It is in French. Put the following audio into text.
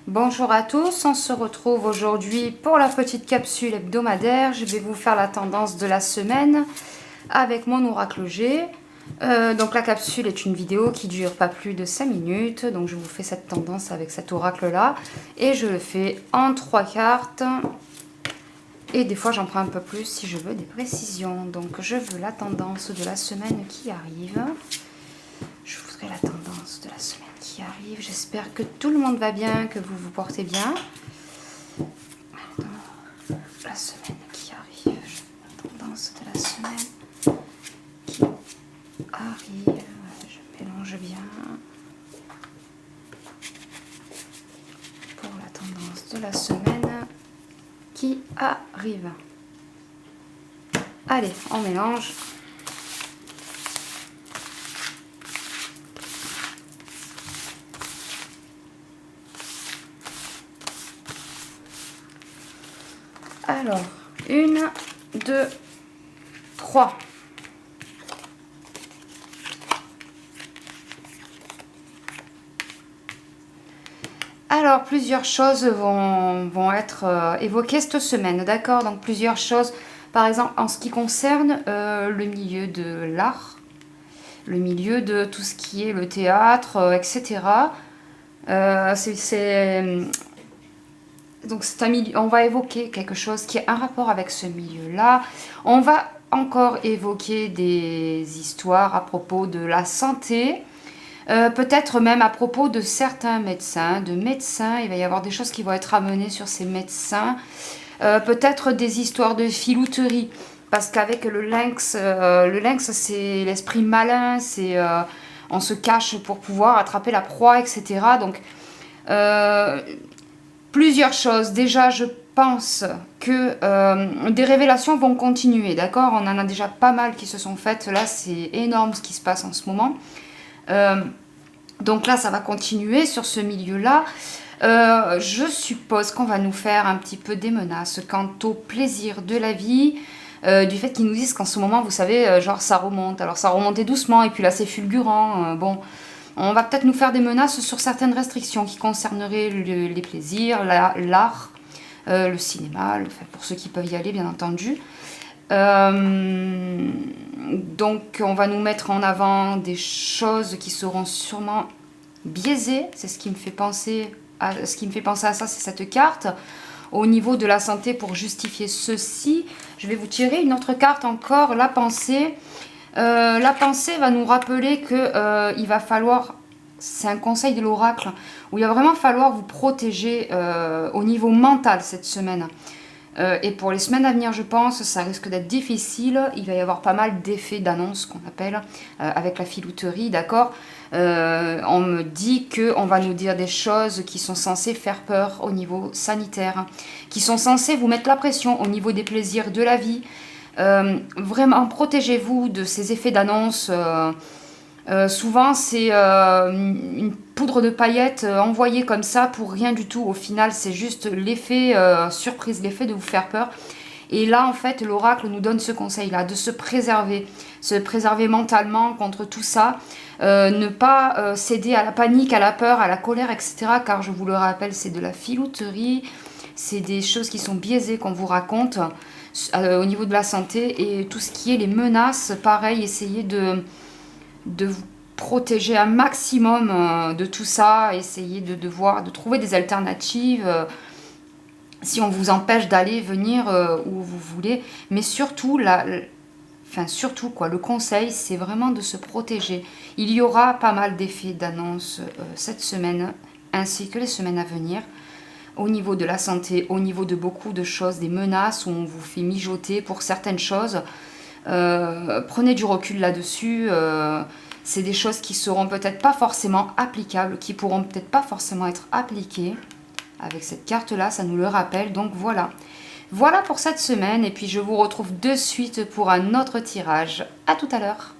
Bonjour à tous, on se retrouve aujourd'hui pour la petite capsule hebdomadaire. Je vais vous faire la tendance de la semaine avec mon oracle G. Donc la capsule est une vidéo qui dure pas plus de 5 minutes. Donc je vous fais cette tendance avec cet oracle là. Et je le fais en 3 cartes. Et des fois j'en prends un peu plus si je veux des précisions. Donc je veux la tendance de la semaine qui arrive. Je voudrais la tendance de la semaine qui arrive. J'espère que tout le monde va bien, que vous vous portez bien. La semaine qui arrive. La tendance de la semaine qui arrive. Je mélange bien. Pour la tendance de la semaine qui arrive. Allez, on mélange. Alors, 1, 2, 3. Alors, plusieurs choses vont être évoquées cette semaine, d'accord? Donc, plusieurs choses, par exemple, en ce qui concerne le milieu de l'art, le milieu de tout ce qui est le théâtre, etc. Donc c'est un milieu, on va évoquer quelque chose qui a un rapport avec ce milieu-là. On va encore évoquer des histoires à propos de la santé, peut-être même à propos de certains médecins, il va y avoir des choses qui vont être amenées sur ces médecins, peut-être des histoires de filouterie, parce qu'avec le lynx c'est l'esprit malin, on se cache pour pouvoir attraper la proie, etc. Donc plusieurs choses. Déjà, je pense que des révélations vont continuer, d'accord? On en a déjà pas mal qui se sont faites. Là, c'est énorme ce qui se passe en ce moment. Donc là, ça va continuer sur ce milieu-là. Je suppose qu'on va nous faire un petit peu des menaces quant au plaisir de la vie, du fait qu'ils nous disent qu'en ce moment, vous savez, genre ça remonte. Alors ça remontait doucement et puis là, c'est fulgurant. Bon... On va peut-être nous faire des menaces sur certaines restrictions qui concerneraient les plaisirs, l'art, le cinéma, enfin, pour ceux qui peuvent y aller, bien entendu. Donc, on va nous mettre en avant des choses qui seront sûrement biaisées. C'est ce qui me fait penser à ça, c'est cette carte. Au niveau de la santé, pour justifier ceci, je vais vous tirer une autre carte encore, la pensée. La pensée va nous rappeler que il va falloir, c'est un conseil de l'oracle, où il va vraiment falloir vous protéger au niveau mental cette semaine. Et pour les semaines à venir, je pense, ça risque d'être difficile. Il va y avoir pas mal d'effets d'annonce qu'on appelle avec la filouterie, d'accord. On me dit qu'on va nous dire des choses qui sont censées faire peur au niveau sanitaire, qui sont censées vous mettre la pression au niveau des plaisirs de la vie. Vraiment, protégez-vous de ces effets d'annonce. Souvent, c'est une poudre de paillettes envoyée comme ça pour rien du tout. Au final, c'est juste l'effet surprise, l'effet de vous faire peur. Et là, en fait, l'oracle nous donne ce conseil-là, de se préserver mentalement contre tout ça. Ne pas céder à la panique, à la peur, à la colère, etc. Car je vous le rappelle, c'est de la filouterie. C'est des choses qui sont biaisées qu'on vous raconte au niveau de la santé, et tout ce qui est les menaces, pareil, essayez de vous protéger un maximum de tout ça, essayez de trouver des alternatives si on vous empêche d'aller, venir où vous voulez, mais surtout, surtout quoi, le conseil, c'est vraiment de se protéger. Il y aura pas mal d'effets d'annonce cette semaine, ainsi que les semaines à venir, au niveau de la santé, au niveau de beaucoup de choses, des menaces où on vous fait mijoter pour certaines choses. Prenez du recul là-dessus. C'est des choses qui seront peut-être pas forcément applicables, qui pourront peut-être pas forcément être appliquées. Avec cette carte-là, ça nous le rappelle. Donc voilà. Voilà pour cette semaine. Et puis je vous retrouve de suite pour un autre tirage. À tout à l'heure.